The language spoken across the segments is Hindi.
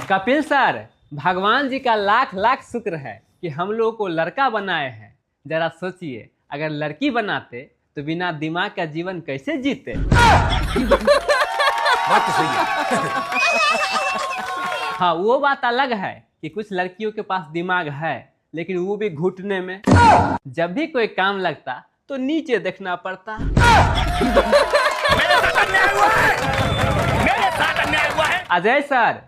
कपिल सर, भगवान जी का लाख लाख शुक्र है कि हम लोगों को लड़का बनाए हैं। जरा सोचिए, अगर लड़की बनाते तो बिना दिमाग का जीवन कैसे जीते। बात तो सही है। हाँ, वो बात अलग है कि कुछ लड़कियों के पास दिमाग है, लेकिन वो भी घुटने में। जब भी कोई काम लगता तो नीचे देखना पड़ता। अजय सर,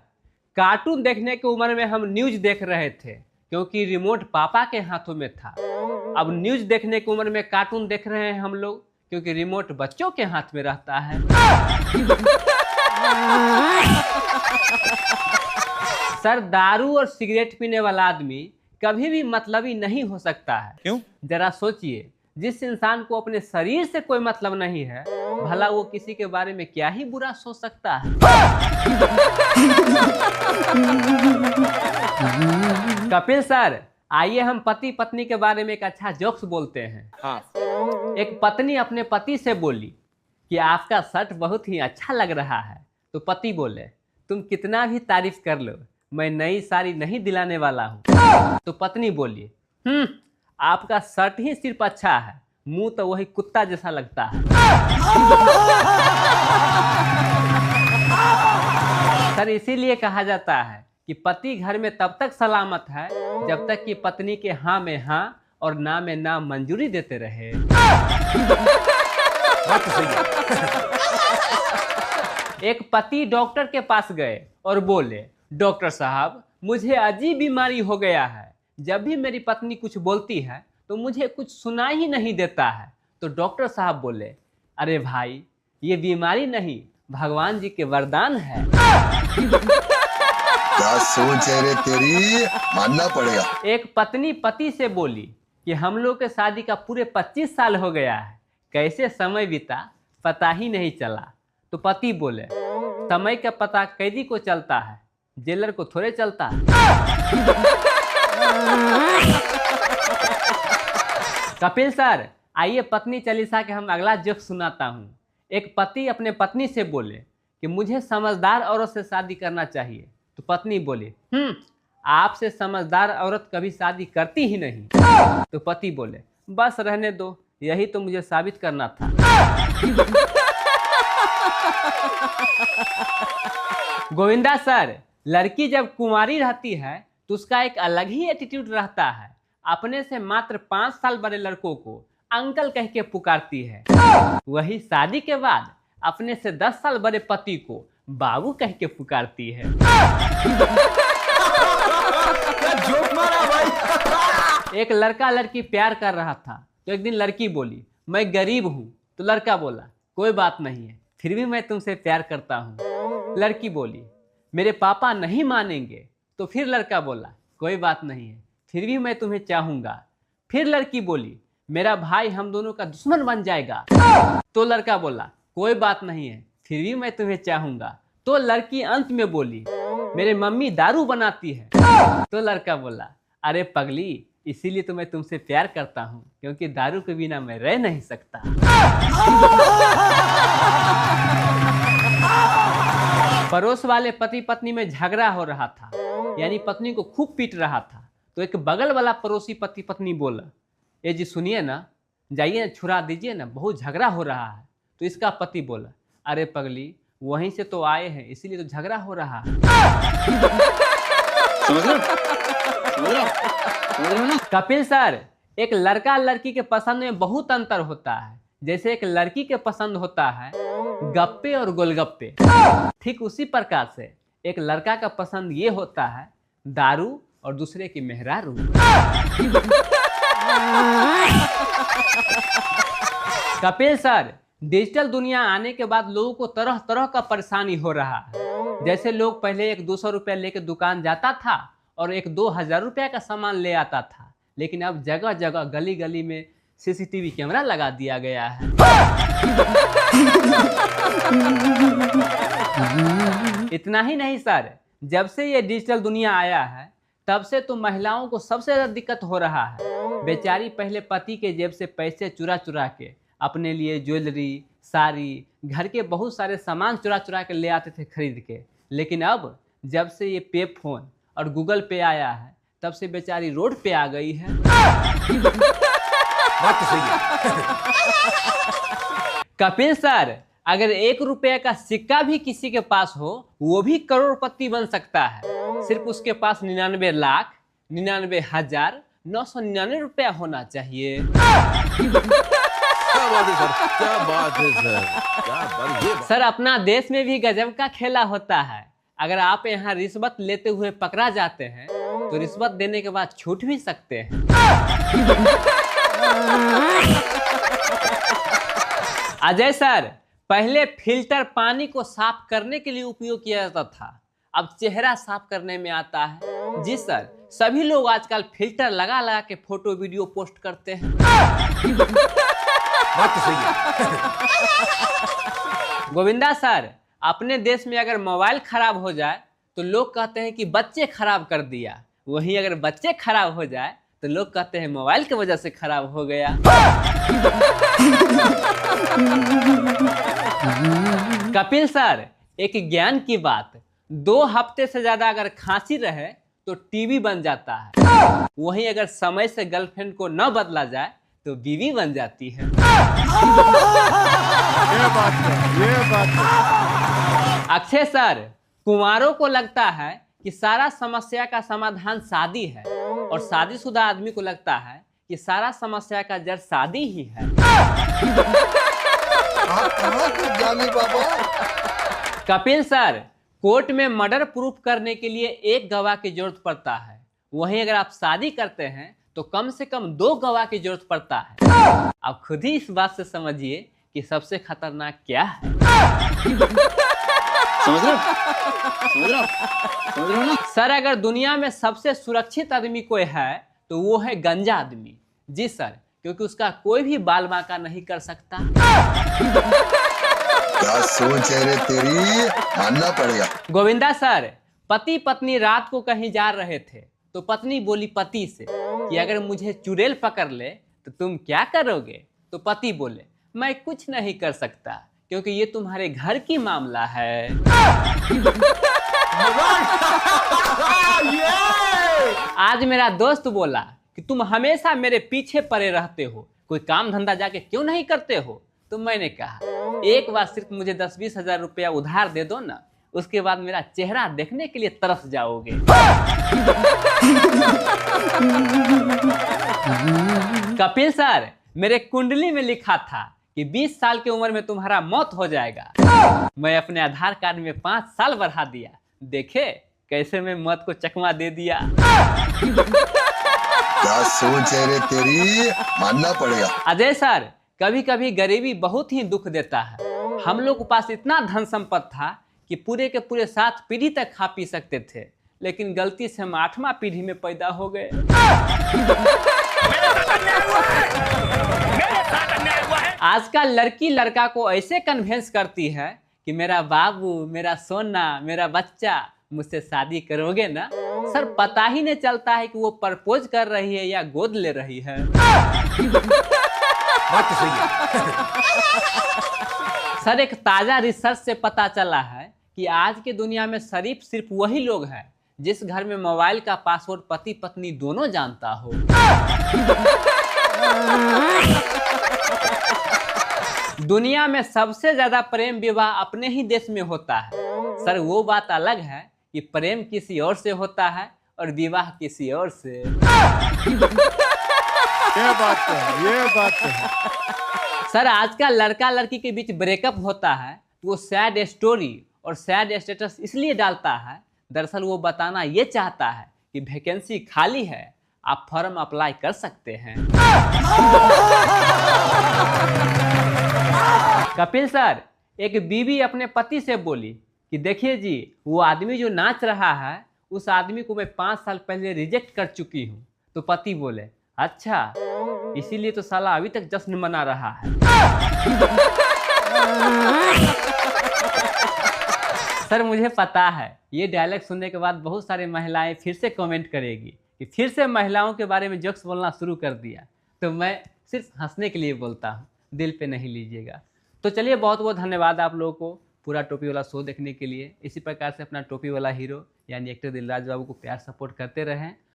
कार्टून देखने की उम्र में हम न्यूज देख रहे थे क्योंकि रिमोट पापा के हाथों में था। अब न्यूज देखने की उम्र में कार्टून देख रहे हैं हम लोग क्योंकि रिमोट बच्चों के हाथ में रहता है। सर, दारू और सिगरेट पीने वाला आदमी कभी भी मतलबी नहीं हो सकता है। क्यों? जरा सोचिए, जिस इंसान को अपने शरीर से कोई मतलब नहीं है, भला वो किसी के बारे में क्या ही बुरा सोच सकता है। कपिल सर, आइए हम पति पत्नी के बारे में एक अच्छा जोक्स बोलते हैं। हाँ। एक पत्नी अपने पति से बोली कि आपका शर्ट बहुत ही अच्छा लग रहा है। तो पति बोले, तुम कितना भी तारीफ कर लो, मैं नई साड़ी नहीं दिलाने वाला हूँ। तो पत्नी बोली, आपका शर्ट ही सिर्फ अच्छा है, मुंह तो वही कुत्ता जैसा लगता है। सर, इसीलिए कहा जाता है कि पति घर में तब तक सलामत है जब तक कि पत्नी के हाँ में हाँ और ना में ना मंजूरी देते रहे। बात तो सही है। एक पति डॉक्टर के पास गए और बोले, डॉक्टर साहब, मुझे अजीब बीमारी हो गया है। जब भी मेरी पत्नी कुछ बोलती है तो मुझे कुछ सुनाई ही नहीं देता है। तो डॉक्टर साहब बोले, अरे भाई, ये बीमारी नहीं, भगवान जी के वरदान है। क्या सोच है रे तेरी, मानना पड़ेगा। एक पत्नी पति से बोली कि हम लोग के शादी का पूरे 25 साल हो गया है, कैसे समय बीता पता ही नहीं चला। तो पति बोले, समय का पता कैदी को चलता है, जेलर को थोड़े चलता है। कपिल सर, आइए पत्नी चालीसा के हम अगला जोक सुनाता हूँ। एक पति अपने पत्नी से बोले कि मुझे समझदार औरत से शादी करना चाहिए। तो पत्नी बोली, आपसे समझदार औरत कभी शादी करती ही नहीं। तो पति बोले, बस रहने दो, यही तो मुझे साबित करना था। गोविंदा सर, लड़की जब कुंवारी रहती है तो उसका एक अलग ही एटीट्यूड रहता है। अपने से मात्र 5 साल बड़े लड़कों को अंकल कह के पुकारती है। वही शादी के बाद अपने से 10 साल बड़े पति को बाबू कह के पुकारती है। जोक मारा भाई। एक लड़का लड़की प्यार कर रहा था तो एक दिन लड़की बोली, मैं गरीब हूँ। तो लड़का बोला, कोई बात नहीं है, फिर भी मैं तुमसे प्यार करता हूँ। लड़की बोली, मेरे पापा नहीं मानेंगे। तो फिर लड़का बोला, कोई बात नहीं है, फिर भी मैं तुम्हें चाहूँगा। फिर लड़की बोली, मेरा भाई हम दोनों का दुश्मन बन जाएगा। तो लड़का बोला, कोई बात नहीं है, फिर भी मैं तुम्हें चाहूँगा। तो लड़की अंत में बोली, मेरे मम्मी दारू बनाती है। तो लड़का बोला, अरे पगली, इसीलिए तो मैं तुमसे प्यार करता हूँ, क्योंकि दारू के बिना मैं रह नहीं सकता। पड़ोस वाले पति पत्नी में झगड़ा हो रहा था, यानी पत्नी को खूब पीट रहा था। तो एक बगल वाला पड़ोसी पति पत्नी बोला, ए जी सुनिए ना, जाइए ना, छुड़ा दीजिए ना, बहुत झगड़ा हो रहा है। तो इसका पति बोला, अरे पगली, वहीं से तो आए हैं, इसीलिए तो झगड़ा हो रहा है। समझ रहे हो? कपिल सर, एक लड़का लड़की के पसंद में बहुत अंतर होता है। जैसे एक लड़की के पसंद होता है गप्पे और गोलगप्पे, ठीक उसी प्रकार से एक लड़का का पसंद ये होता है दारू और दूसरे की मेहरारू। कपिल सर, डिजिटल दुनिया आने के बाद लोगों को तरह तरह का परेशानी हो रहा है। जैसे लोग पहले 100-200 रुपया लेके दुकान जाता था और 1-2 हज़ार रुपया का सामान ले आता था, लेकिन अब जगह जगह गली गली में सीसीटीवी कैमरा लगा दिया गया है। इतना ही नहीं सर, जब से ये डिजिटल दुनिया आया है तब से तो महिलाओं को सबसे ज्यादा दिक्कत हो रहा है। बेचारी पहले पति के जेब से पैसे चुरा चुरा के अपने लिए ज्वेलरी, साड़ी, घर के बहुत सारे सामान चुरा चुरा के ले आते थे खरीद के, लेकिन अब जब से ये पे फोन और गूगल पे आया है तब से बेचारी रोड पे आ गई है। बात तो सही है। कपिल सर, अगर 1 रुपये का सिक्का भी किसी के पास हो वो भी करोड़पति बन सकता है। सिर्फ उसके पास 99,99,999 रुपया होना चाहिए। क्या बात है सर, क्या बात है सर, क्या बात ये सर, अपना देश में भी गजब का खेला होता है। अगर आप यहाँ रिश्वत लेते हुए पकड़ा जाते हैं तो रिश्वत देने के बाद छूट भी सकते हैं। अजय सर, पहले फिल्टर पानी को साफ करने के लिए उपयोग किया जाता था, अब चेहरा साफ करने में आता है। जी सर, सभी लोग आजकल फिल्टर लगा लगा के फोटो वीडियो पोस्ट करते हैं। बात तो सही है। गोविंदा सर, अपने देश में अगर मोबाइल खराब हो जाए तो लोग कहते हैं कि बच्चे खराब कर दिया, वहीं अगर बच्चे खराब हो जाए तो लोग कहते हैं मोबाइल की वजह से खराब हो गया। कपिल सर, एक ज्ञान की बात, 2 हफ्ते से ज्यादा अगर खांसी रहे तो टीबी बन जाता है, वहीं अगर समय से गर्लफ्रेंड को न बदला जाए तो बीवी बन जाती है। ये बात है। अक्षय सर, कुंवारों को लगता है कि सारा समस्या का समाधान शादी है और शादीशुदा आदमी को लगता है कि सारा समस्या का जड़ शादी ही है। आप कहाँ से जाने बाबा? कपिल सर, कोर्ट में मर्डर प्रूफ करने के लिए 1 गवाह की जरूरत पड़ता है, वहीं अगर आप शादी करते हैं तो कम से कम 2 गवाह की जरूरत पड़ता है। आप खुद ही इस बात से समझिए कि सबसे खतरनाक क्या है। समझ रहे हो ना? सर, अगर दुनिया में सबसे सुरक्षित आदमी कोई है तो वो है गंजा आदमी। जी सर, क्योंकि उसका कोई भी बाल बांका नहीं कर सकता। क्या सोच है रे तेरी, मानना पड़ेगा। गोविंदा सर, पति पत्नी रात को कहीं जा रहे थे तो पत्नी बोली पति से कि अगर मुझे चुड़ैल पकड़ ले तो तुम क्या करोगे? तो पति बोले, मैं कुछ नहीं कर सकता क्योंकि ये तुम्हारे घर की मामला है। आज मेरा दोस्त बोला कि तुम हमेशा मेरे पीछे पड़े रहते हो, कोई काम धंधा जाके क्यों नहीं करते हो? तो मैंने कहा, एक बार सिर्फ मुझे 10-20 हजार रुपया उधार दे दो ना, उसके बाद मेरा चेहरा देखने के लिए तरस जाओगे। कपिल सर, मेरे कुंडली में लिखा था कि 20 साल की उम्र में तुम्हारा मौत हो जाएगा। मैं अपने आधार कार्ड में 5 साल बढ़ा दिया, देखे कैसे मैं मौत को चकमा दे दिया। क्या सोच है रे तेरी, मानना पड़ेगा। अजय सर, कभी कभी गरीबी बहुत ही दुख देता है। हम लोग के पास इतना धन संपत्ति था कि पूरे के पूरे 7 पीढ़ी तक खा पी सकते थे, लेकिन गलती से हम 8वां पीढ़ी में पैदा हो गए। आजकल लड़की लड़का को ऐसे कन्विंस करती है कि मेरा बाबू, मेरा सोना, मेरा बच्चा, मुझसे शादी करोगे ना? सर, पता ही नहीं चलता है कि वो प्रपोज कर रही है या गोद ले रही है। बात तो सही है। सर, एक ताजा रिसर्च से पता चला है कि आज के दुनिया में शरीफ सिर्फ वही लोग हैं जिस घर में मोबाइल का पासवर्ड पति पत्नी दोनों जानता हो। दुनिया में सबसे ज्यादा प्रेम विवाह अपने ही देश में होता है। सर, वो बात अलग है कि प्रेम किसी और से होता है और विवाह किसी और से। ये बात तो है। सर, आजकल लड़का लड़की के बीच ब्रेकअप होता है तो वो सैड स्टोरी और सैड स्टेटस इसलिए डालता है, दरअसल वो बताना ये चाहता है कि वैकेंसी खाली है, आप फॉर्म अप्लाई कर सकते हैं। कपिल सर, एक बीवी अपने पति से बोली कि देखिए जी, वो आदमी जो नाच रहा है उस आदमी को मैं 5 साल पहले रिजेक्ट कर चुकी हूँ। तो पति बोले, अच्छा, इसीलिए तो साला अभी तक जश्न मना रहा है। सर, मुझे पता है ये डायलॉग सुनने के बाद बहुत सारी महिलाएं फिर से कमेंट करेगी कि फिर से महिलाओं के बारे में जोक्स बोलना शुरू कर दिया, तो मैं सिर्फ हंसने के लिए बोलता हूँ, दिल पे नहीं लीजिएगा। तो चलिए, बहुत बहुत धन्यवाद आप लोगों को। पूरा टोपी वाला शो देखने के लिए इसी प्रकार से अपना टोपी वाला हीरो यानी एक्टर दिलराज बाबू को प्यार सपोर्ट करते रहें